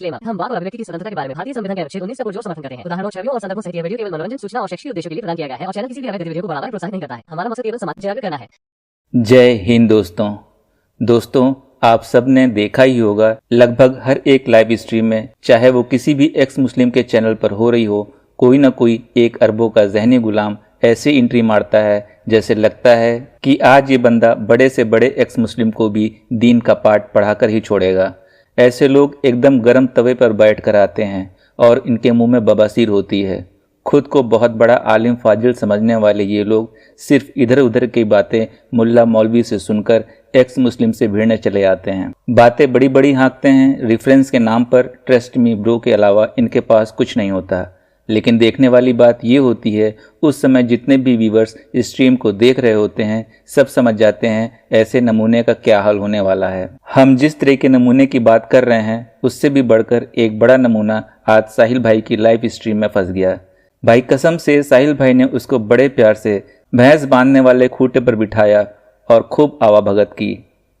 Disclaimer. हम वाक और अभिव्यक्ति की स्वतंत्रता के बारे में भारतीय संविधान के अनुच्छेद 19 का पुरजोर समर्थन करते हैं। उदाहरणों, छवियों और संदर्भों सहित यह वीडियो केवल मनोरंजन, सूचना और शैक्षिक उद्देश्यों के लिए प्रदान किया गया है और चैनल किसी भी अवैध गतिविधियों को बढ़ावा या प्रोत्साहित नहीं करता है। हमारा मकसद केवल समाज जागरूक करना है। जय हिंद दोस्तों, आप सब ने देखा ही होगा लगभग हर एक लाइव स्ट्रीम में, चाहे वो किसी भी एक्स मुस्लिम के चैनल पर हो रही हो, कोई ना कोई एक अरबों का जहनी गुलाम ऐसे एंट्री मारता है जैसे लगता है कि आज ये बंदा बड़े से बड़े एक्स मुस्लिम को भी दीन का पाठ पढ़ाकर ही छोड़ेगा। ऐसे लोग एकदम गर्म तवे पर बैठ कर आते हैं और इनके मुंह में बवासीर होती है। खुद को बहुत बड़ा आलिम फाजिल समझने वाले ये लोग सिर्फ इधर उधर की बातें मुल्ला मौलवी से सुनकर एक्स मुस्लिम से भिड़ने चले आते हैं। बातें बड़ी बड़ी हाँकते हैं रेफरेंस के नाम पर। ट्रस्ट मी ब्रो के अलावा इनके पास कुछ नहीं होता। लेकिन देखने वाली बात ये होती है, उस समय जितने भी व्यूवर्स स्ट्रीम को देख रहे होते हैं सब समझ जाते हैं ऐसे नमूने का क्या हाल होने वाला है। हम जिस तरह के नमूने की बात कर रहे हैं उससे भी बढ़कर एक बड़ा नमूना आज साहिल भाई की लाइव स्ट्रीम में फंस गया। भाई कसम से साहिल भाई ने उसको बड़े प्यार से भैंस बांधने वाले खूंटे पर बिठाया और खूब आवा भगत की।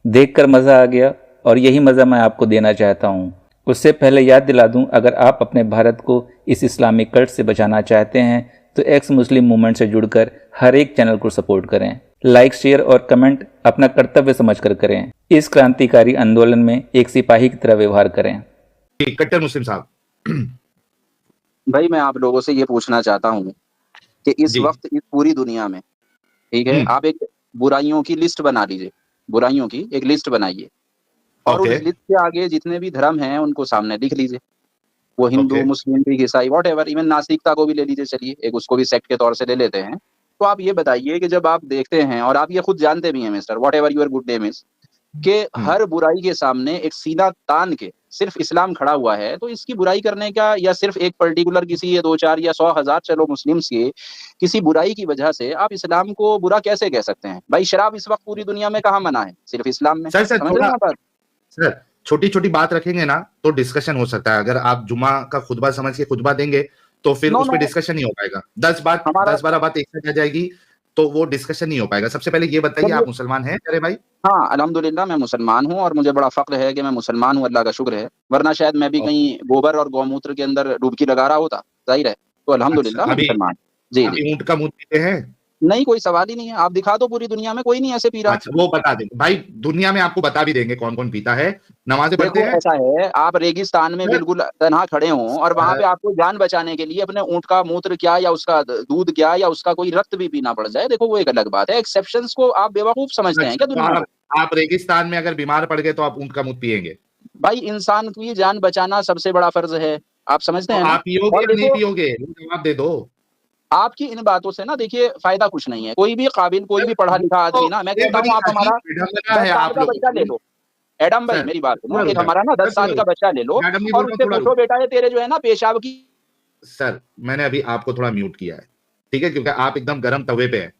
देखकर मज़ा आ गया और यही मज़ा मैं आपको देना चाहता हूँ। उससे पहले याद दिला दूं, अगर आप अपने भारत को इस इस्लामिक कल्ट से बचाना चाहते हैं तो एक्स मुस्लिम मूवमेंट से जुड़कर हर एक चैनल को सपोर्ट करें। लाइक, शेयर और कमेंट अपना कर्तव्य समझकर करें। इस क्रांतिकारी आंदोलन में एक सिपाही की तरह व्यवहार करें। कट्टर मुस्लिम साहब, भाई मैं आप लोगों से ये पूछना चाहता हूँ कि इस वक्त इस पूरी दुनिया में, ठीक है, आप एक बुराइयों की लिस्ट बना लीजिए, बुराइयों की एक लिस्ट बनाइए और उस लिस्ट के आगे जितने भी धर्म हैं उनको सामने लिख लीजिए। वो हिंदू, मुस्लिम, ईसाई, वॉट एवर, इवन नास्तिकता को भी ले लीजिए, चलिए एक उसको भी सेक्ट के तौर से ले लेते हैं। तो आप ये बताइए कि जब आप देखते हैं, और आप ये खुद जानते भी हैं mister whatever your good name is, कि हर बुराई के सामने एक सीना तान के सिर्फ इस्लाम खड़ा हुआ है, तो इसकी बुराई करने का, या सिर्फ एक पर्टिकुलर किसी 2, 4 या 100,000 चलो मुस्लिम्स के किसी बुराई की वजह से आप इस्लाम को बुरा कैसे कह सकते हैं? भाई शराब इस वक्त पूरी दुनिया में कहाँ मना है? सिर्फ इस्लाम में। सर छोटी छोटी बात रखेंगे ना तो डिस्कशन हो सकता है। अगर आप जुमा का खुतबा समझ के खुतबा देंगे तो फिर उस पर डिस्कशन नहीं हो पाएगा। 10-12 बात एक साथ आ जाएगी तो वो डिस्कशन नहीं हो पाएगा। सबसे पहले ये बताइए, आप मुसलमान हैं अरे भाई? हाँ अल्हम्दुलिल्लाह मैं मुसलमान हूँ और मुझे बड़ा फख्र है कि मैं मुसलमान हूँ, अल्लाह का शुक्र है, वरना शायद मैं भी कहीं गोबर और गौमूत्र के अंदर डुबकी लगा रहा होता, जाहिर है। तो अल्हम्दुलिल्लाह मैं मुसलमान। जी जी। ऊंट का मुंह पीते हैं? नहीं, कोई सवाल ही नहीं है। आप दिखा दो, पूरी दुनिया में कोई नहीं ऐसे पी रहा। अच्छा, वो बता देंगे भाई, दुनिया में आपको बता भी देंगे कौन कौन पीता है। नमाज़ें पढ़ते हैं? ऐसा है, आप रेगिस्तान में बिल्कुल तन्हा खड़े हों और वहां पे आपको जान बचाने के लिए अपने ऊंट का मूत्र क्या या उसका दूध क्या या उसका कोई रक्त भी पीना पड़ जाए, देखो वो एक अलग बात है। एक्सेप्शंस को आप बेवकूफ समझते हैं क्या दुनिया में? आप रेगिस्तान में अगर बीमार पड़ गए तो आप ऊंट का मूत्र पिएंगे? भाई इंसान की जान बचाना सबसे बड़ा फर्ज है, आप समझते हैं? आप पियोगे नहीं पियोगे? जवाब दे दो। आपकी इन बातों से ना देखिए फायदा कुछ नहीं है। कोई भी काबिल, कोई भी पढ़ा लिखा आदमी ना, मैं कहता हूँ आप हमारा 10 साल का बच्चा ले लो, एडम भाई मेरी बात सुनो, एक हमारा ना 10 साल का बच्चा ले लो और उससे पूछो बेटा ये तेरे जो है ना पेशाब की। सर मैंने अभी आपको थोड़ा म्यूट किया है, ठीक है, क्योंकि आप एकदम गर्म तवे पे हैं।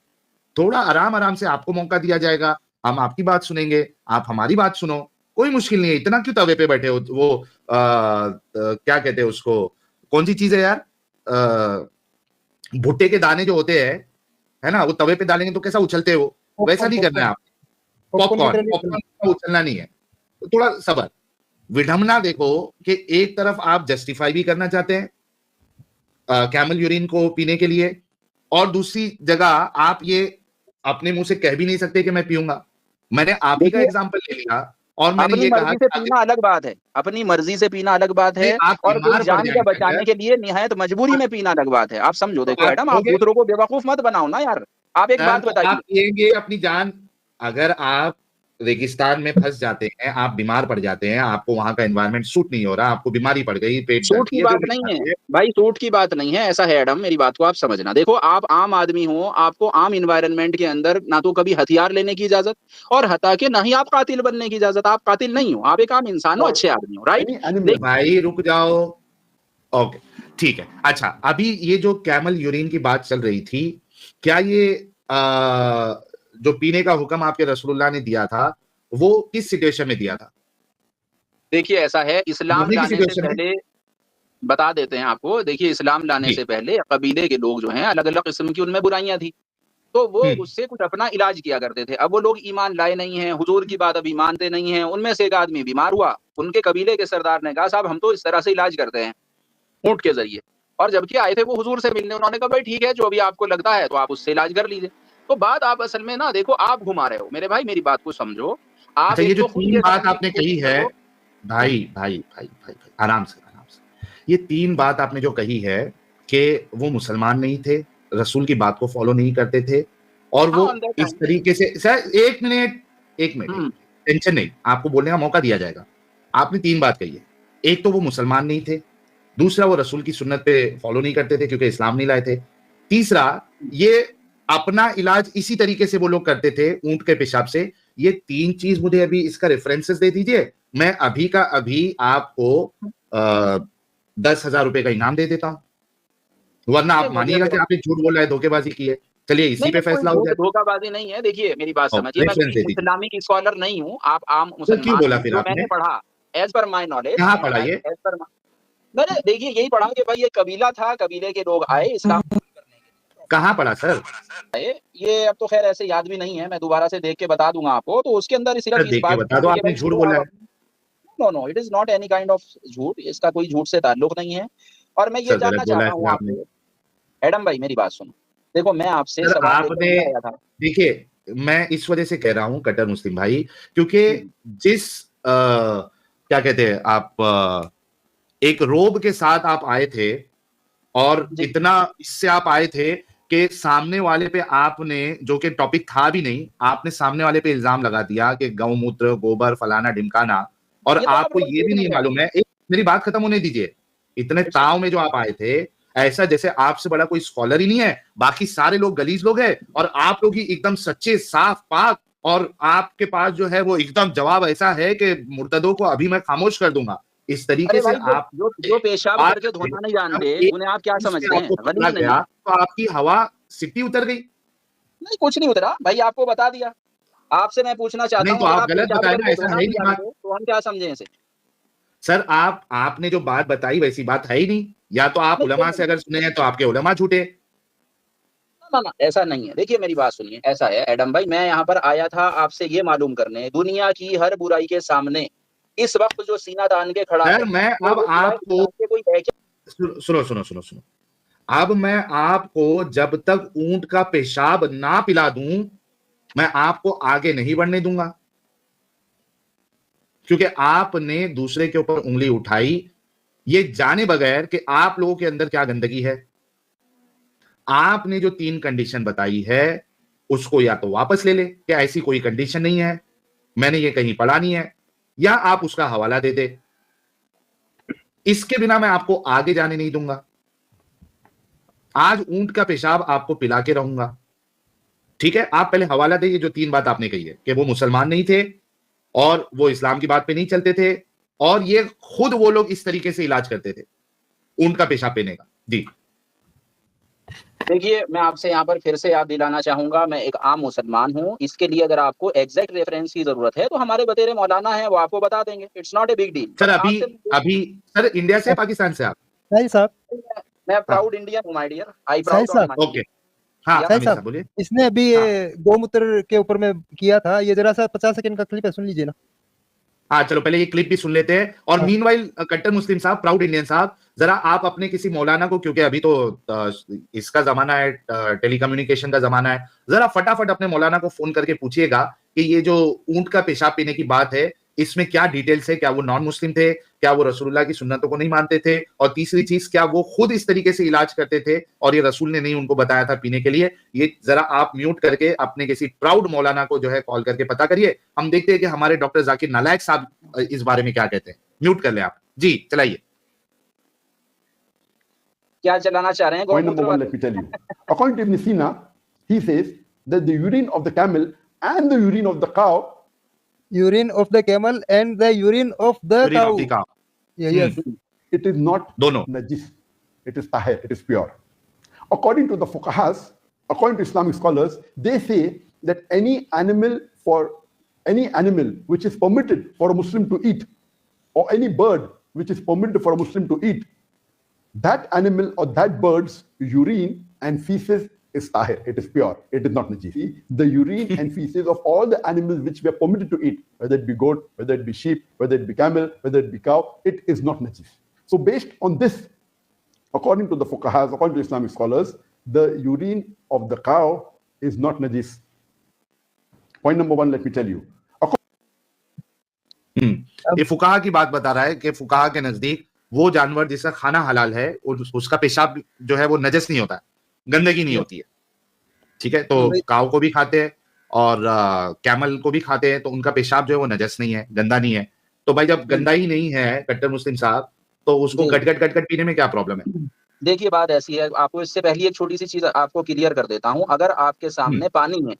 थोड़ा आराम से आपको मौका दिया जाएगा, हम आपकी बात सुनेंगे, आप हमारी बात सुनो, कोई मुश्किल नहीं है। इतना क्यों तवे पे बैठे हो? वो क्या कहते हैं उसको, कौन सी चीज है यार, भुट्टे के दाने जो होते हैं, है ना, वो तवे पे डालेंगे तो कैसा उछलते हो, वैसा नहीं करना है आप। पॉपकॉर्न उछलना नहीं है, तो थोड़ा सबर। विडंबना देखो कि एक तरफ आप जस्टिफाई भी करना चाहते हैं कैमल यूरिन को पीने के लिए, और दूसरी जगह आप ये अपने मुंह से कह भी नहीं सकते कि मैं पीऊंगा। मैंने आप ही का एग्जांपल ले लिया और मैंने ये कहा कि पीना अलग बात है, अपनी मर्जी से पीना अलग बात है, और कोई जान को बचाने के लिए निहायत मजबूरी में पीना अलग बात है। आप समझो, देखो मैडम, आप दूसरों को बेवकूफ मत बनाओ ना यार। आप एक बात बताइए, आप पिएंगे अपनी जान? अगर आप रेगिस्तान में फंस जाते हैं, आप बीमार पड़ जाते हैं, आपको वहां का एनवायरनमेंट सूट नहीं हो रहा, आपको बीमारी पड़ गई, पेट सूट की बात नहीं है भाई, सूट की बात नहीं है। ऐसा है एडम, मेरी बात को आप समझना। देखो आप आम आदमी हो, आपको आम इन्वायरमेंट के अंदर ना तो कभी हथियार लेने की इजाजत और हता के ना ही आप कातिल बनने की इजाजत। आप कातिल नहीं हो, आप एक आम इंसान हो, अच्छे आदमी हो, राइट? भाई रुक जाओ, ओके ठीक है। अच्छा, अभी ये जो कैमल यूरिन की बात चल रही थी, क्या ये जो पीने का हुक्म आपके रसूलुल्लाह ने दिया था वो किस सिचुएशन में दिया था? देखिए ऐसा है, इस्लाम लाने से पहले बता देते हैं आपको। देखिए इस्लाम लाने से पहले कबीले के लोग जो हैं अलग अलग किस्म की उनमें बुराइयां थी, तो वो उससे कुछ अपना इलाज किया करते थे। अब वो लोग ईमान लाए नहीं हैं, हुजूर की बात अभी मानते नहीं हैं। उनमें से एक आदमी बीमार हुआ, उनके कबीले के सरदार ने कहा साहब हम तो इस तरह से इलाज करते हैं ऊँट के ज़रिए, और जबकि आए थे वो हुजूर से मिलने, उन्होंने कहा भाई ठीक है जो भी आपको लगता है तो आप उससे इलाज कर लीजिए। तो बात आप असल में ना देखो आप घुमा रहे हो। मेरे भाई मेरी बात को समझो। आप अच्छा, ये एक जो तो खुद 3 ये बात समझने आपने की कही कोशिश है, करो। भाई, आराम से, आराम से। ये 3 बात आपने जो कही है कि वो मुसलमान नहीं थे, रसूल की बात को फॉलो नहीं करते थे और हाँ, वो ऑन दैट इस टाइम। तरीके से सर 1 मिनट, 1 मिनट, 1 हुँ, मिनट, टेंशन नहीं, आपको बोलने का मौका दिया जाएगा। आपने 3 बात कही है। एक तो वो मुसलमान नहीं थे, दूसरा वो रसूल की सुन्नत पे फॉलो नहीं करते थे क्योंकि इस्लाम नहीं लाए थे। तीसरा, ये अपना इलाज इसी तरीके से वो लोग करते थे ऊँट के पेशाब से। ये 3 चीज़ मुझे अभी इसका रेफरेंसेस दे दीजिए। मैं अभी का अभी आपको 10,000 रुपए का इनाम दे देता हूँ। वरना नहीं आप मुझे मानिएगा तो कि आपने झूठ बोला है, धोखेबाजी की है। चलिए इसी नहीं, पे नहीं कोई फैसला हो जाए। धोखाबाजी नहीं है। देखिए मेरी बात समझिए, मैं रेफरेंस कोई दे दीजिए। इस्लामिक स्कॉलर नहीं हूँ, आप आम तो क्यों मुसलमान बोला हैं। फिर जो आपने? मैंने पढ़ा एज़ पर माय नॉलेज कहाँ पढ़ा ये? एज़ पर मैंने देखिए यही पढ़ा कि भाई ये कबीला था, कबीले के लोग आए इस्लाम कहाँ पढ़ा सर? आए। ये अब तो खैर ऐसे याद भी नहीं है, मैं दोबारा से देख के बता दूँगा आपको। तो उसके अंदर सिर्फ सर इस देख के बात बता दो, की कि आपने भाई झूठ चलो बोला आप है। No, no it is not any kind of झूठ, इसका कोई झूठ से ताल्लुक नहीं है। और मैं ये सर गलत जानना बोला है चाहता फिर हूँ आपने। आपसे, एडम भाई मेरी बात सुनो। देखो मैं आपसे सर सवाल लेकर आपने नहीं आया था। देखिए, मैं इस वजह से कह रहा हूं कट्टर मुस्लिम भाई, क्योंकि हुँ, जिस क्या कहते हैं आप एक रोब के साथ आप आए थे और जी, इतना इससे आप आए थे कि सामने वाले पे आपने, जो कि टॉपिक था भी नहीं, आपने सामने वाले पे इल्जाम लगा दिया कि गौमूत्र, गोबर, फलाना ढिमकाना, और ये तो आप आपको लोग ये भी देखने नहीं मालूम जाइए। है। एक मेरी बात खत्म होने दीजिए। इतने इट्स ताव में जो आप आए थे, ऐसा जैसे आपसे बड़ा कोई स्कॉलर ही नहीं है, बाकी सारे लोग गलीज लोग हैं और आप लोग ही एकदम सच्चे, साफ, पाक, और आपके पास जो है वो एकदम जवाब ऐसा है कि मुर्तदों को अभी मैं खामोश कर दूंगा। इस तरीके अरे से भाई जो आप जो जो पेशाब बात करके थे, धोना नहीं जब जानते, एक उन्हें आप क्या चीज पे समझते हैं? आपको पकड़ा गलीज़ नहीं गया है? तो आपकी हवा सिट्टी उतर गई। नहीं कुछ नहीं उतरा, भाई आपको बता दिया। आपसे मैं पूछना चाहता नहीं हूँ तो अगर आप आप गलत पेशाब बताए ना, करके ऐसा धोना है ही नहीं नहीं बात। जानते, तो हम क्या समझें इसे? सर आपने जो बात बताई वैसी बात है ही नहीं। या तो आप नहीं, उलमा नहीं, से अगर सुने हैं तो आपके उलमा झूठे। ना, ना, ऐसा नहीं है। देखिए मेरी बात सुनिए, ऐसा है एडम भाई मैं यहाँ पर आया था आपसे ये मालूम करने, दुनिया की हर बुराई के सामने इस वक़्त जो सीना तान के खड़ा सर है, मैं तो अब वो सिवाय आपको इस्लाम के कोई है क्या? सुनो। अब मैं आपको जब तक ऊंट का पेशाब ना पिला दूं, मैं आपको आगे नहीं बढ़ने दूंगा, क्योंकि आपने दूसरे के ऊपर उंगली उठाई ये जाने बगैर कि आप लोगों के अंदर क्या गंदगी है। आपने जो 3 कंडीशन बताई है उसको या तो वापस ले ले कि ऐसी कोई कंडीशन नहीं है, मैंने ये कहीं पढ़ा नहीं है, या आप उसका हवाला दे दे। इसके बिना मैं आपको आगे जाने नहीं दूंगा। आज ऊंट का पेशाब आपको पिला के रहूंगा। ठीक है, आप पहले हवाला दे, ये जो 3 बात आपने कही है कि वो मुसलमान नहीं थे और वो इस्लाम की बात पे नहीं चलते थे, और ये खुद वो लोग इस तरीके से इलाज करते थे ऊंट का पेशाब पीने का। जी देखिए, मैं आपसे यहाँ पर फिर से याद दिलाना चाहूँगा, मैं एक आम मुसलमान हूँ। इसके लिए अगर आपको एग्ज़ैक्ट रेफ़रेंस की ज़रूरत है, तो हमारे बतेरे मौलाना हैं, वो आपको बता देंगे। It's not a big deal. Sir, but अभी आपसे अभी सर इंडिया से पाकिस्तान से आप? साहिल साहब, मैं हाँ प्राउड इंडियन हूँ my dear. I Sahil proud on साहब, माय ओके। हाँ या साहिल अमीर साहब, साहब बोलिए। इसने अभी हाँ ये गौमूत्र के ऊपर में किया था, ये जरा सा 50 सेकंड का क्लिप है, सुन लीजिए ना। हाँ चलो पहले ये क्लिप भी सुन लेते हैं, और हाँ। मीनवाइल कट्टर मुस्लिम साहब, प्राउड इंडियन साहब, जरा आप अपने किसी मौलाना को, क्योंकि अभी तो इसका जमाना है, टेलीकम्युनिकेशन का जमाना है, जरा फटाफट अपने मौलाना को फोन करके पूछिएगा कि ये जो ऊंट का पेशाब पीने की बात है इसमें क्या डिटेल्स है, क्या वो नॉन मुस्लिम थे, क्या वो रसूलुल्लाह की सुन्नतों को नहीं मानते थे, और तीसरी चीज क्या वो खुद इस तरीके से इलाज करते थे और ये रसूल ने नहीं उनको बताया था पीने के लिए। ये जरा आप म्यूट करके अपने किसी प्राउड मौलाना को जो है कॉल करके पता करिए। हम देखते हैं कि हमारे डॉक्टर जाकिर नालायक साहब इस बारे में क्या कहते हैं। म्यूट कर लें आप जी, चलाइए। क्या चलाना चाह रहे हैं Point गौमूत्र number one, वाले? let me tell you. According to Ibn Sina, he says that the urine of the camel and the urine of the cow, urine of the camel and the urine of the urine cow. Of the cow, yes, it is not दोनों। najis, it is tahir, it is pure. According to the fuqahas, according to Islamic scholars, they say that any animal which is permitted for a Muslim to eat, or any bird which is permitted for a Muslim to eat, that animal or that bird's urine and feces is tahir, it is pure, it is not najis. See, the urine and feces of all the animals which we are permitted to eat, whether it be goat, whether it be sheep, whether it be camel, whether it be cow, it is not najis. So based on this, according to the fuqahas, according to Islamic scholars, the urine of the cow is not najis. Point number one, let me tell you. ये फुकाहा की बात बता रहा है कि फुकाहा के नजदीक वो जानवर जिसका खाना हलाल है उसका पेशाब जो है वो नजस नहीं होता है, गंदगी नहीं होती है। ठीक है, तो काव को भी खाते हैं और कैमल को भी खाते हैं, तो उनका पेशाब जो है वो नजस नहीं है, गंदा नहीं है। तो भाई जब गंदा ही नहीं है कट्टर मुस्लिम साहब, तो उसको गट पीने में क्या प्रॉब्लम है? देखिए बात ऐसी है, आपको इससे पहले एक छोटी सी चीज आपको क्लियर कर देता हूं। अगर आपके सामने पानी है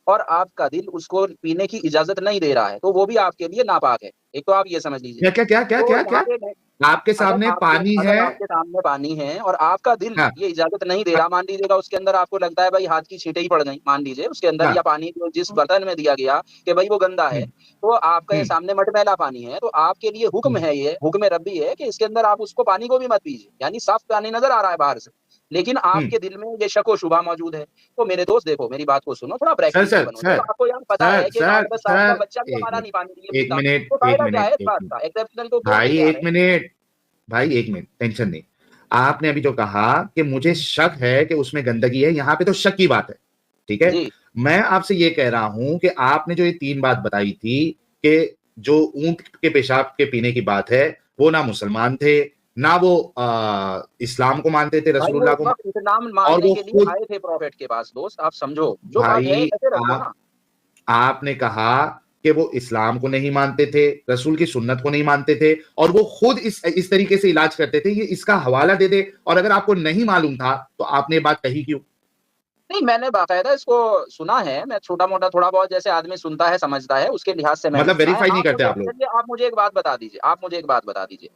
और आपका दिल उसको पीने की इजाजत नहीं दे रहा है, तो वो भी आपके लिए नापाक है। एक तो आप ये समझ लीजिए। क्या क्या क्या क्या क्या क्या आपके सामने पानी है, आपके सामने पानी है और आपका दिल ये इजाजत नहीं दे रहा, मान लीजिएगा उसके अंदर आपको लगता है भाई हाथ की छींटे ही पड़ गई, मान लीजिए उसके अंदर, या पानी जो जिस बर्तन में दिया गया कि भाई वो गंदा है, तो आपका ये सामने मटमैला पानी है, तो आपके लिए हुक्म है, ये हुक्म रब्बी है कि इसके अंदर आप उसको पानी को भी मत पीजिए, यानी साफ पानी नजर आ रहा है बाहर से, लेकिन आपके दिल में ये शक व शुबा मौजूद है। तो मेरे दोस्त देखो, मेरी बात को सुनो, थोड़ा प्रैक्टिकल बनो। तो आपको यार पता है कि 10 साल का बच्चा भी हमारा नहीं पानी एक मिनट भाई, एक मिनट, टेंशन नहीं। आपने अभी जो कहा कि मुझे शक है कि उसमें गंदगी है, यहाँ पे तो शक की बात है, ठीक है। मैं आपसे ये कह रहा हूं कि आपने जो ये 3 बात बताई थी कि जो ऊंट के पेशाब के पीने की बात है, वो ना मुसलमान थे, ना वो इस्लाम को मानते थे, रसूलुल्लाह को, और वो खुद आए थे प्रॉफेट के पास। दोस्त आप समझो जो भाई, आपने कहा कि वो इस्लाम को नहीं मानते थे, रसूल की सुन्नत को नहीं मानते थे, और वो खुद इस तरीके से इलाज करते थे। ये इसका हवाला दे दे, और अगर आपको नहीं मालूम था तो आपने बात कही क्यों? नहीं, मैंने बाकायदा इसको सुना है, मैं छोटा मोटा थोड़ा बहुत जैसे आदमी सुनता है समझता है उसके लिहाज से, मतलब वेरीफाई नहीं करते आप लोग? आप मुझे एक बात बता दीजिए,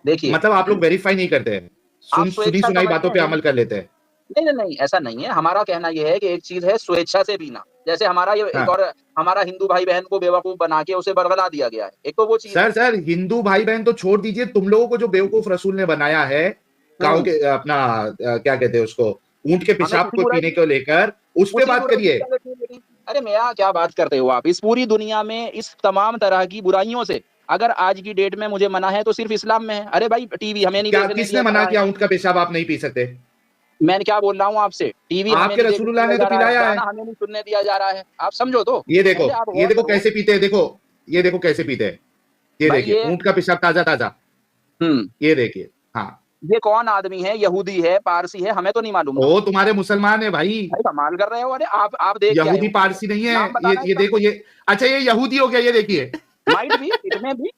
देखिए, मतलब आप लोग वेरीफाई नहीं करते हैं, सुनी सुनाई बातों पे अमल कर लेते हैं? नहीं, ऐसा नहीं है। हमारा कहना यह है कि एक चीज है स्वेच्छा से पीना, जैसे हमारा ये एक और हमारा हिंदू भाई बहन को बेवकूफ बना के उसे बरगला दिया गया है, एक तो वो चीज। सर हिंदू भाई बहन तो छोड़ दीजिए, तुम लोगों को जो बेवकूफ रसूल ने बनाया है, गाँव के अपना क्या कहते हैं उसको, ऊंट के पेशाब को पीने को लेकर, उस पे बात करिए। अरे मियां क्या बात करते हो आप? इस पूरी दुनिया में इस तमाम तरह की बुराइयों से अगर आज की डेट में मुझे मना है तो सिर्फ इस्लाम में है। अरे भाई टीवी हमें नहीं, किसने मना किया ऊंट का पेशाब आप नहीं पी सकते? मैं क्या बोल रहा हूँ आपसे, टीवी आपके रसूलुल्लाह ने तो पिलाया है, हमें नहीं सुनने दिया जा रहा है, आप समझो। तो ये देखो कैसे पीते हैं, ये देखो कैसे पीते हैं, ये देखिए ऊंट का पेशाब ताजा, ये देखिए। हाँ, ये कौन आदमी है? यहूदी है, पारसी है, हमें तो नहीं मालूम। वो तुम्हारे मुसलमान है भाई, कमाल कर रहे हो। अरे आप देख, यहूदी पारसी नहीं है ये देखो, ये अच्छा ये यहूदी हो गया, ये देखिए माइट भी इसमें भी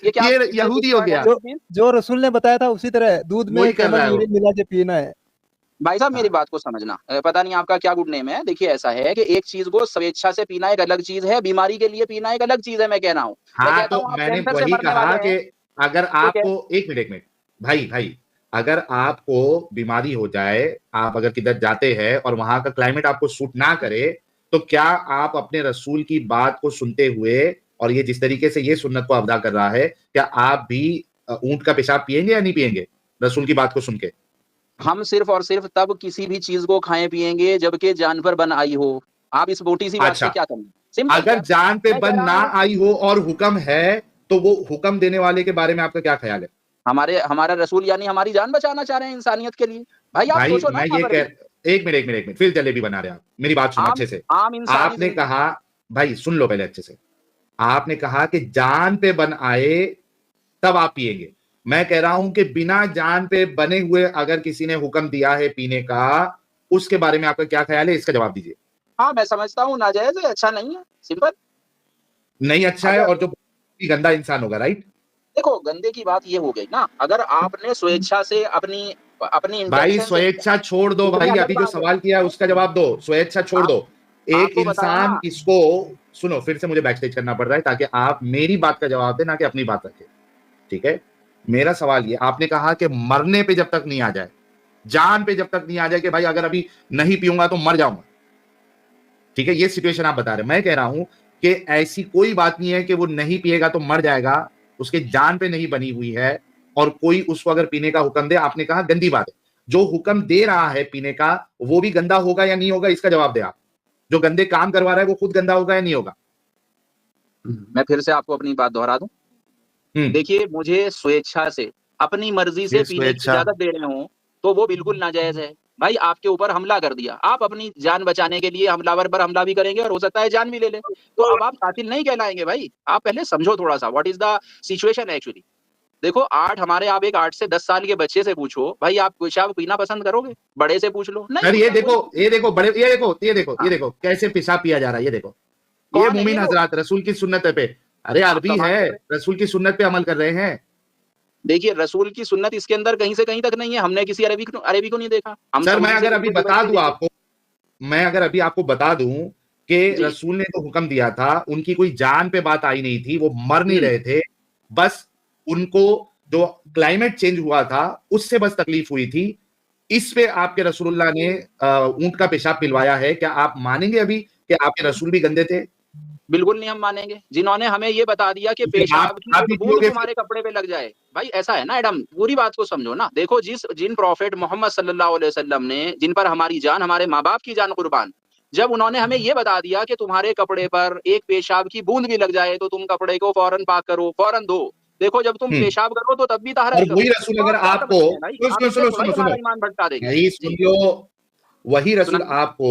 ये यहूदी हो गया। जो रसूल ने बताया था उसी तरह दूध में मिला के पीना है। भाई साहब मेरी बात को समझना, पता नहीं आपका क्या गुड नेम है। देखिए ऐसा है कि एक चीज को स्वेच्छा से पीना एक अलग चीज है, बीमारी के लिए पीना एक अलग चीज है। मैं कह रहा हूँ, हाँ, तो मैंने वही कहा कि अगर आपको एक मिनट भाई अगर आपको बीमारी हो जाए, आप अगर किधर जाते हैं और वहां का क्लाइमेट आपको सूट ना करे, तो क्या आप अपने रसूल की बात को सुनते हुए, और ये जिस तरीके से ये सुन्नत को अदा कर रहा है, क्या आप भी ऊंट का पेशाब पिएंगे या नहीं पिएंगे रसूल की बात को सुन के? हम सिर्फ और सिर्फ तब किसी भी चीज को खाएं पिएंगे जबकि जान पर बन आई हो। आप इस मोटी सी बात से क्या करेंगे? अगर जान पे बन ना आई हो और हुक्म है, तो वो हुक्म देने वाले के बारे में आपका क्या ख्याल है? हमारा रसूल यानी हमारी जान बचाना चाह रहे हैं इंसानियत के लिए। भाई आप सोचो ना, एक मिनट फिर जलेबी बना रहे हैं आप। मेरी बात सुनो अच्छे से। आपने कहा, भाई सुन लो पहले अच्छे से, आपने कहा कि जान पे बन आए तब आप पिएंगे। मैं कह रहा हूं कि बिना जान पे बने हुए अगर किसी ने हुक्म दिया है पीने का, उसके बारे में आपका क्या ख्याल है? इसका जवाब दीजिए। हाँ मैं समझता हूँ नाजायज है, अच्छा नहीं है, सिंपल नहीं अच्छा है, और जो गंदा इंसान होगा, राइट? देखो गंदे की बात ये हो गई ना, अगर आपने स्वेच्छा से अपनी भाई स्वेच्छा छोड़ दो भाई, अभी जो सवाल किया उसका जवाब दो। स्वेच्छा छोड़ दो। एक इंसान इसको सुनो, फिर से मुझे बैकस्टेज करना पड़ रहा है ताकि आप मेरी बात का जवाब दें, ना कि अपनी बात रखें, ठीक है? मेरा सवाल ये, आपने कहा कि मरने पे जब तक नहीं आ जाए, जान पे जब तक नहीं आ जाए कि भाई अगर अभी नहीं पीऊंगा तो मर जाऊंगा, ठीक है? ये सिचुएशन आप बता रहे हैं। मैं कह रहा हूं कि ऐसी कोई बात नहीं है कि वो नहीं पिएगा तो मर जाएगा, उसके जान पे नहीं बनी हुई है, और कोई उसको अगर पीने का हुक्म दे, आपने कहा गंदी बात है। जो हुक्म दे रहा है पीने का वो भी गंदा होगा या नहीं होगा, इसका जवाब दे आप। जो गंदे काम करवा रहा है वो खुद गंदा होगा या नहीं होगा? मैं फिर से आपको अपनी बात दोहरा दूं। देखिए, मुझे स्वेच्छा से अपनी मर्जी से पीने की इजाजत दे रहे हो तो वो बिल्कुल नाजायज है। भाई आपके ऊपर हमला कर दिया, आप अपनी जान बचाने के लिए हमलावर पर हमला भी करेंगे और हो सकता है जान भी ले ले, तो अब आप कातिल नहीं कहलाएंगे भाई। आप पहले समझो थोड़ा सा what is the situation actually. देखो आप एक 8 से 10 साल के बच्चे से पूछो भाई आप पेशाब पीना पसंद करोगे, बड़े से पूछ लो नहीं। ये देखो बड़े, ये देखो कैसे पेशाब पिया जा रहा है, ये देखो, ये मोमिन हजरात रसूल की सुन्नत पे, अरे अरबी है, रसूल की सुन्नत पे अमल कर रहे हैं। देखिए रसूल की सुन्नत इसके अंदर कहीं से कहीं तक नहीं है, हमने किसी अरबी को नहीं देखा। सर मैं अगर अभी आपको बता दूं कि रसूल ने तो हुक्म दिया था, उनकी कोई जान पे बात आई नहीं थी, वो मर नहीं रहे थे, बस उनको जो क्लाइमेट चेंज हुआ था उससे बस तकलीफ हुई थी। इस पे आपके रसूलुल्लाह ने ऊंट का पेशाब पिलवाया है। क्या आप मानेंगे अभी कि आपके रसूल भी गंदे थे? बिल्कुल नहीं हम मानेंगे, जिन्होंने हमें ये बता दिया कि पेशाब की बूंद तुम्हारे कपड़े पे लग जाए। भाई ऐसा है ना एडम, पूरी बात को समझो ना। देखो जिन प्रॉफिट मोहम्मद सल्लल्लाहु अलैहि वसल्लम ने, जिन पर हमारी जान, हमारे माँ बाप की जान कुर्बान, जब उन्होंने हमें ये बता दिया कि तुम्हारे कपड़े पर एक पेशाब की बूंद भी लग जाए तो तुम कपड़े को फौरन पाक करो, फौरन धो। देखो जब तुम पेशाब करो तो तब भी तहरा करो। वही रसूल अगर आपको ईमान भटका देंगे। वही रसूल आपको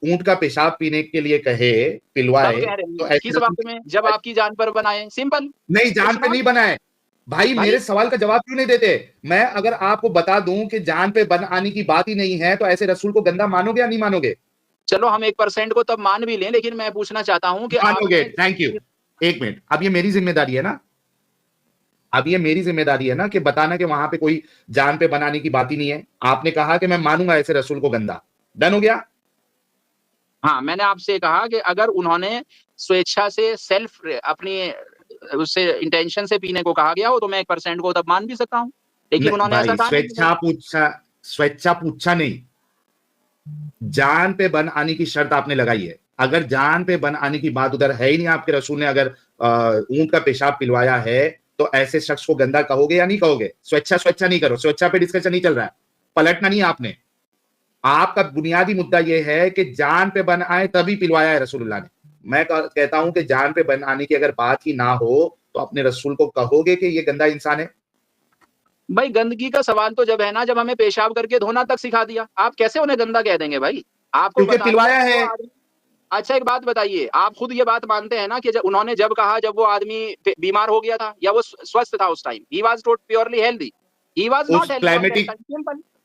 ऊंट का पेशाब पीने के लिए कहे, पिलवाए, तो किस वक्त में? जब आपकी जान पर बनाए। सिंपल। नहीं, जान पे नहीं बनाए। भाई मेरे सवाल का जवाब क्यों नहीं देते? मैं अगर आपको बता दूं कि जान पे बन आने की बात ही नहीं है तो ऐसे रसूल को गंदा मानोगे या नहीं मानोगे? चलो हम 1% को तब मान भी लें, लेकिन मैं पूछना चाहता हूं कि मानोगे। Thank you. एक मिनट, अब ये मेरी जिम्मेदारी है ना, कि बताना कि वहां पे कोई जान पे बनाने की बात ही नहीं है। आपने कहा कि मैं मानूंगा ऐसे रसूल को गंदा, डन हो गया? हाँ, मैंने आपसे कहा कि अगर उन्होंने स्वेच्छा से सेल्फ अपनी उससे इंटेंशन से पीने को कहा गया हो तो मैं 1% को तब मान भी सकता हूँ, लेकिन उन्होंने ऐसा कहा। स्वेच्छा पूछा नहीं, जान पे बन आने की शर्त आपने लगाई है। अगर जान पे बन आने की बात उधर है ही नहीं, आपके रसूल ने अगर ऊंट का पेशाब पिलवाया है तो ऐसे शख्स को गंदा कहोगे या नहीं कहोगे? स्वेच्छा नहीं करो, स्वेच्छा पे डिस्कशन नहीं चल रहा है, पलटना नहीं आपने। आपका बुनियादी मुद्दा यह है कि जान पे बन आए तभी पिलवाया है रसूलुल्लाह ने। मैं कहता हूं कि जान पे बन आने की अगर बात ही ना हो तो अपने रसूल को कहोगे कि ये गंदा इंसान है? भाई गंदगी का सवाल तो जब है ना, जब हमें पेशाब करके धोना तक सिखा दिया, आप कैसे उन्हें गंदा कह देंगे भाई? आपको पिलवाया है। अच्छा एक बात बताइए, आप खुद ये बात मानते हैं ना कि उन्होंने जब कहा, जब वो आदमी बीमार हो गया था या वो स्वस्थ था उस time, he was not purely healthy, he was not climatic.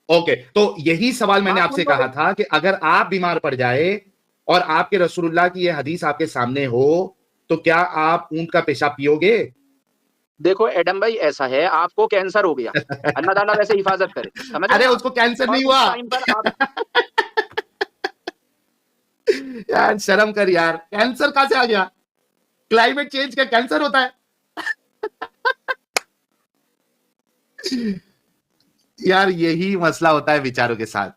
Okay, तो यही सवाल मैंने आपसे कहा था कि अगर आप बीमार पड़ जाए और आपके रसूलुल्लाह की ये हदीस आपके सामने हो तो क्या आप ऊंट का पेशाब पियोगे? देखो एडम भाई ऐसा है, आपको कैंसर हो गया, अल्लाह ताला वैसे हिफाजत करे, समझ? अरे उसको कैंसर नहीं हुआ यार शर्म कर यार, कैंसर कहां से आ गया? क्लाइमेट चेंज का कैंसर होता है? यार यही मसला होता है विचारों के साथ,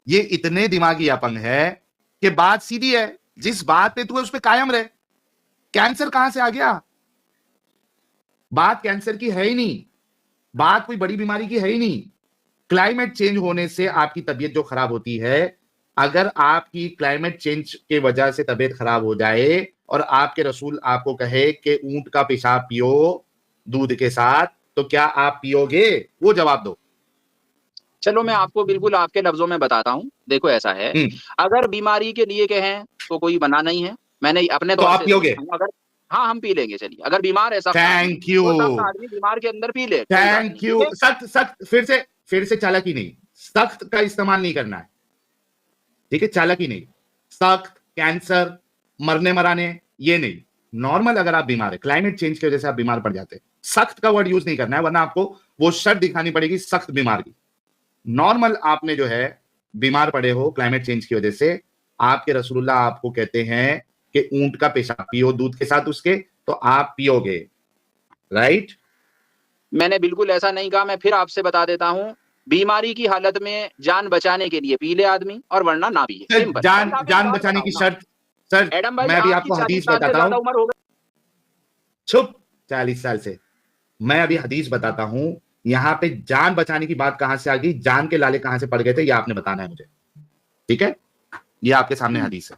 ये इतने दिमागी अपंग है कि बात सीधी है, जिस बात पे तू है उस पे कायम रहे। कैंसर कहां से आ गया? बात कैंसर की है ही नहीं, बात कोई बड़ी बीमारी की है ही नहीं। क्लाइमेट चेंज होने से आपकी तबीयत जो खराब होती है, अगर आपकी क्लाइमेट चेंज के वजह से तबीयत खराब हो जाए और आपके रसूल आपको कहे कि ऊंट का पेशाब पियो दूध के साथ, तो क्या आप पियोगे? वो जवाब दो। चलो मैं आपको बिल्कुल आपके लफ्जों में बताता हूं। देखो ऐसा है, अगर बीमारी के लिए कहें तो कोई बना नहीं है, मैंने अपने तो आप पियोगे? अगर हाँ हम पी लेंगे, चलिए अगर बीमार ऐसा, थैंक यू, आदमी बीमार के अंदर पी ले, थैंक यू। सख्त फिर से चालाकी नहीं, सख्त का इस्तेमाल नहीं करना है, ठीक है? चालाकी नहीं, सख्त, कैंसर, मरने मराने, ये नहीं। नॉर्मल अगर आप बीमार है, क्लाइमेट चेंज की वजह से आप बीमार पड़ जाते हैं, सख्त का वर्ड यूज नहीं करना है, वरना आपको वो शर्त दिखानी पड़ेगी सख्त बीमार की। नॉर्मल आपने जो है बीमार पड़े हो क्लाइमेट चेंज की वजह से, आपके रसूलुल्लाह आपको कहते हैं कि ऊंट का पेशाब पियो दूध के साथ उसके, तो आप पियोगे, राइट? मैंने बिल्कुल ऐसा नहीं कहा। मैं फिर आपसे बता देता हूं, बीमारी की हालत में जान बचाने के लिए पी ले आदमी और वरना ना पिए। जान बचाने की शर्त, सर एडम भाई मैं अभी आपको हदीस बताता हूं। चुप, 40 साल से मैं अभी हदीस बताता हूं यहाँ पे जान बचाने की बात कहां से आ गई, जान के लाले कहां से पड़ गए थे, ये आपने बताना है मुझे, ठीक है? ये आपके सामने हदीस है।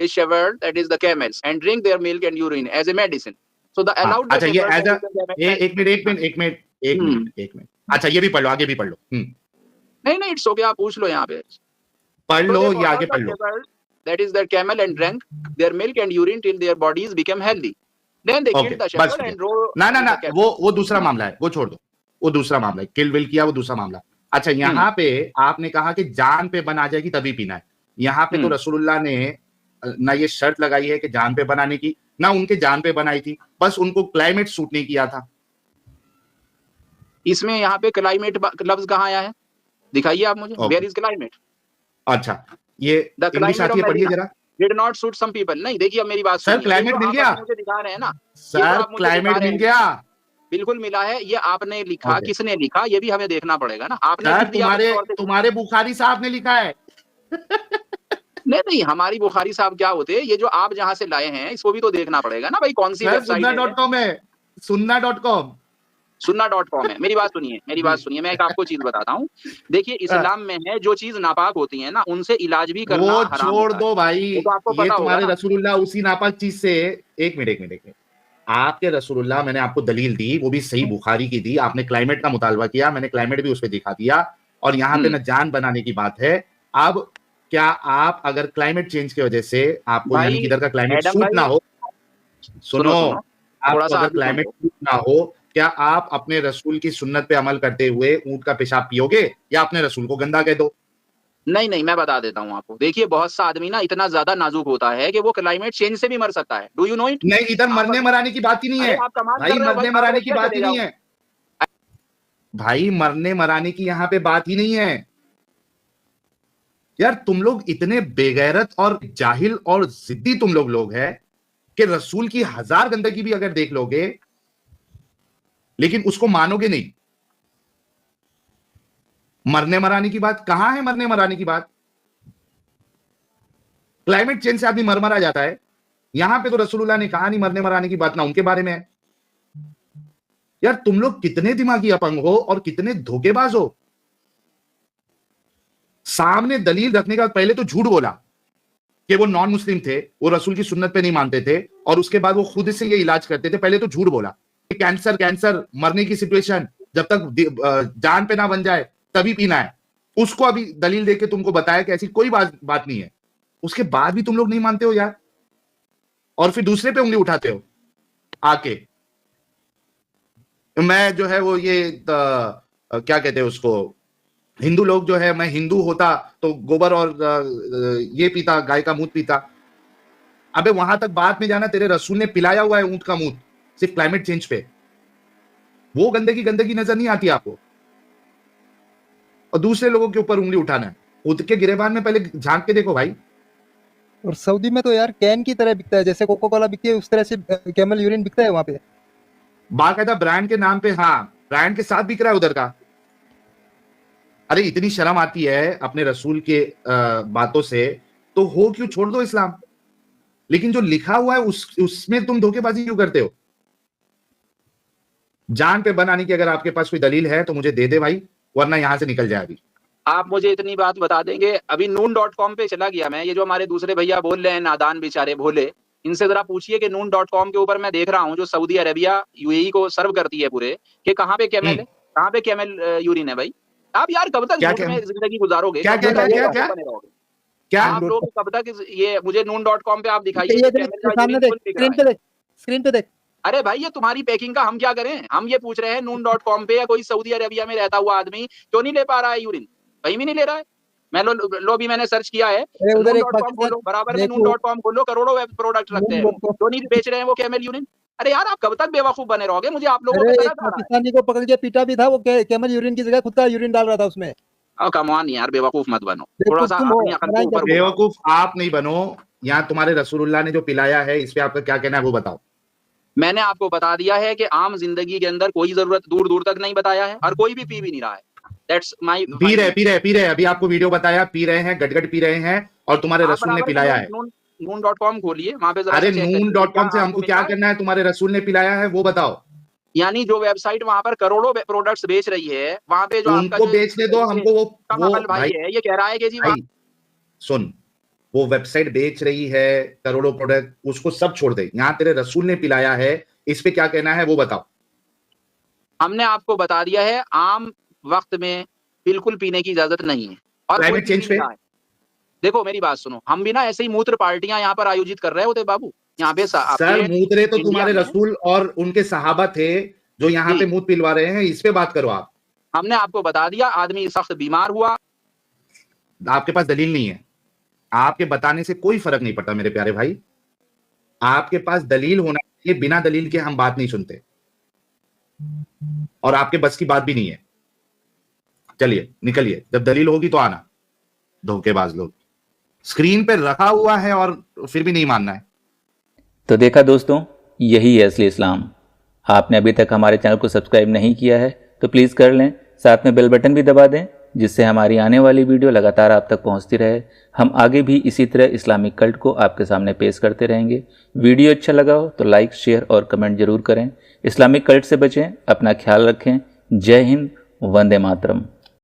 his shepherd, that is the camels, and drink their milk and urine as a medicine. So the allowed the अच्छा, ये shepherd. एक मिनट, अच्छा ये भी पढ़ लो, आगे भी पढ़ लो। नहीं, it's okay, आप पूछ लो यहाँ पे। पढ़ So लो, they ये followed आगे the पढ़ लो। shepherd, that is their camel, and drank their milk and urine till their bodies became healthy. Then they okay, killed the बस shepherd ठीक and है। drove ना the camel. वो दूसरा मामला है, वो छोड़ दो, वो दूसरा मामला है, किल विल किया वो दूसरा मामला। अच्छा, यहाँ पे आपने कहा कि जान पे बन आ जाएगी तभी पीना है। यहाँ पे तो रसूलुल्लाह ने ना ये शर्त लगाई है कि जान पे बनाने की, ना उनके जान पे बनाई थी, बस उनको क्लाइमेट सूट नहीं किया था। इसमें यहाँ पे क्लाइमेट लफ्ज कहाँ आया है, दिखाइए आप मुझे। Where is climate? अच्छा, ये इंग्लिश आती है, पढ़िए जरा। Did not suit some people. नहीं, देखिए अब मेरी बात सर, क्लाइमेट मिल गया, मुझे दिखा रहे हैं ना सर, क्लाइमेट मिल गया, बिल्कुल मिला है। ये आपने लिखा, किसने लिखा, ये भी हमें देखना पड़ेगा ना। आपने तुम्हारे बुखारी साहब ने लिखा है। नहीं, हमारी बुखारी साहब क्या होते हैं, ये जो आप जहां से लाए हैं इसको भी तो देखना पड़ेगा ना भाई, कौन सी वेबसाइट है। सुन्ना.com है। मेरी बात सुनिए, मैं एक आपको चीज बताता हूँ। देखिए, इस्लाम में है जो चीज नापाक होती है ना, उनसे इलाज भी करना वो हराम छोड़ होता दो भाई, है। तो आपको ये पता तुम्हारे होगा रसूलुल्लाह उसी नापाक चीज से। एक मिनट, आपके रसूलुल्लाह, मैंने आपको दलील दी, वो भी सही बुखारी की दी। आपने क्लाइमेट का मुतालबा किया, मैंने क्लाइमेट भी उस पर दिखा दिया, और यहाँ पे न जान बनाने की बात है। अब क्या आप अगर क्लाइमेट चेंज की वजह से आपको यानी कि इधर का क्लाइमेट सूट ना हो, सुनो, आपको अगर क्लाइमेट सूट ना हो, क्या आप अपने रसूल की सुन्नत पे अमल करते हुए ऊंट का पेशाब पियोगे, या अपने रसूल को गंदा कह दो? नहीं, मैं बता देता हूँ आपको। देखिए, बहुत सा आदमी ना इतना ज्यादा नाजुक होता है कि वो क्लाइमेट चेंज से भी मर सकता है। Do you know it? नहीं, इधर मरने मराने की बात ही नहीं है भाई, मरने मराने की बात ही नहीं है भाई, मरने मराने की यहाँ पे बात ही नहीं है यार। तुम लोग इतने बेगैरत और जाहिल और जिद्दी तुम लोग हैं कि रसूल की 1000 गंदगी भी अगर देख लोगे, लेकिन उसको मानोगे नहीं। मरने मराने की बात कहां है? मरने मराने की बात, क्लाइमेट चेंज से आदमी मर मरा जाता है। यहां पे तो रसूलुल्लाह ने कहा नहीं मरने मराने की बात, ना उनके बारे में है। यार तुम लोग कितने दिमागी अपंग हो और कितने धोखेबाज हो। सामने दलील रखने का पहले तो झूठ बोला कि वो नॉन मुस्लिम थे, वो रसूल की सुन्नत पे नहीं मानते थे, और उसके बाद वो खुद से ये इलाज करते थे। पहले तो झूठ बोला कैंसर मरने की सिचुएशन, जब तक जान पे ना बन जाए तभी पीना है। उसको अभी दलील देके तुमको बताया कि ऐसी कोई बात नहीं है। उसके बाद भी तुम लोग नहीं मानते हो यार, और फिर दूसरे पे उंगली उठाते हो आके। मैं जो है वो ये क्या कहते हैं उसको, हिंदू लोग जो है, मैं हिंदू होता तो गोबर और ये पीता, गाय का मूत्र पीता। अबे वहां तक बात में जाना, तेरे रसूल ने पिलाया हुआ है ऊंट का मूत्र, सिर्फ क्लाइमेट चेंज पे। वो गंदगी नजर नहीं आती आपको, और दूसरे लोगों के ऊपर उंगली उठाना है। खुद के गिरेबान में पहले झांक के देखो भाई। और सऊदी में तो यार कैन की तरह बिकता है, जैसे कोका कोला बिकती है उस तरह से कैमल यूरिन बिकता है वहां पे, बाकायदा ब्रांड के नाम पे। हाँ, ब्रांड के साथ बिक रहा है उधर का। अरे इतनी शर्म आती है अपने रसूल के बातों से, तो हो क्यों, छोड़ दो इस्लाम। लेकिन जो लिखा हुआ है उसमें तुम धोखेबाजी क्यों करते हो? जान पे बनाने की अगर आपके पास कोई दलील है तो मुझे दे दे भाई, वरना यहां से निकल जाए अभी। आप मुझे इतनी बात बता देंगे। अभी noon.com पे चला गया मैं, ये जो हमारे दूसरे भैया बोल रहे हैं नादान बेचारे भोले, इनसे जरा पूछिए कि noon.com के ऊपर मैं देख रहा हूँ जो सऊदी अरेबिया यूएई को सर्व करती है पूरे, कि कहाँ पे कैमल है, कहाँ पे कैमल यूरिन है भाई। आप यार कब तक झूठ में जिंदगी गुजारोगे? क्या आप लोग कब तक ये मुझे noon.com पे आप दिखाइए, स्क्रीन पे देख। अरे भाई, ये तुम्हारी पैकिंग का हम क्या करें? हम ये पूछ रहे हैं noon.com पे या कोई सऊदी अरेबिया में रहता हुआ आदमी क्यों नहीं ले पा रहा है यूरिन? कहीं भी नहीं ले रहा है। मैं लो भी मैंने सर्च किया है, noon.com खोलो, बराबर में noon.com खोलो, करोड़ों वेब प्रोडक्ट रखते हैं, क्यों नहीं बेच रहे हैं वो कैमल यूरिन? अरे यार, आप कब तक बेवकूफ बने रहोगे? मुझे आप लोगों को पाकिस्तानी को पकड़ के पीटा भी था, वो कैमल यूरिन की जगह खुद का यूरिन डाल रहा था उसमें। कम ऑन यार, बेवकूफ मत बनो, थोड़ा सा अपनी अकल को ऊपर। बेवकूफ आप नहीं बनो। यहाँ तुम्हारे रसूलुल्लाह ने जो पिलाया है, इस पे आपका क्या कहना है वो बताओ। मैंने आपको बता दिया है कि आम जिंदगी के अंदर कोई जरूरत दूर दूर तक नहीं बताया है, और कोई भी पी भी नहीं रहा है। That's my पी रहे अभी आपको वीडियो बताया, पी रहे हैं, गटगट पी रहे हैं, और तुम्हारे रसूल ने पिलाया है। noon.com खोलिए, वहां पे जरा अरे सा check करिए। noon.com से हाँ, हमको आपको क्या मिला है? करना है? तुम्हारे रसूल ने पिलाया है वो बताओ। यानी जो वेबसाइट वहां पर करोड़ों प्रोडक्ट्स बेच रही है, वहां पे जो आपका उनको जो बेचने दो, ये हमको कम वो अकल भाई है, ये कह रहा है कि जी वहां भाई सुन, वो वेबसाइट बेच रही है करोड़ों प्रोडक्ट, उसको सब छोड़ दे। यहाँ तेरे रसूल ने पिलाया है, इस पे क्या कहना है वो बताओ। हमने आपको बता दिया है, आम वक्त में बिल्कुल पीने की इजाजत नहीं है और कोई क्लाइमेट पी चेंज भी पे नहीं रहा है। देखो मेरी बात सुनो, हम भी ना ऐसे ही मूत्र पार्टियां यहाँ पर आयोजित कर रहे होते बाबू, यहाँ पे सर, आपके मूतरे तो इंडिया तुम्हारे में। रसूल और उनके सहाबा थे जो यहाँ जी, पे मूत पिलवा रहे हैं, इस पे बात करो आप। हमने आपको बता दिया, आदमी सख्त बीमार हुआ। आपके पास दलील नहीं है, आपके बताने से कोई फर्क नहीं पड़ता मेरे प्यारे भाई। आपके पास दलील होना चाहिए, बिना दलील के हम बात नहीं सुनते और आपके बस की बात भी नहीं है। चलिए निकलिए, जब दलील होगी तो आना। धोखेबाज लोग, स्क्रीन पे रखा हुआ है और फिर भी नहीं मानना है। तो देखा दोस्तों, यही है असली इस्लाम। आपने अभी तक हमारे चैनल को सब्सक्राइब नहीं किया है तो प्लीज़ कर लें, साथ में बेल बटन भी दबा दें, जिससे हमारी आने वाली वीडियो लगातार आप तक पहुंचती रहे। हम आगे भी इसी तरह इस्लामिक कल्ट को आपके सामने पेश करते रहेंगे। वीडियो अच्छा लगा हो तो लाइक, शेयर और कमेंट जरूर करें। इस्लामिक कल्ट से बचें, अपना ख्याल रखें। जय हिंद, वंदे मातरम।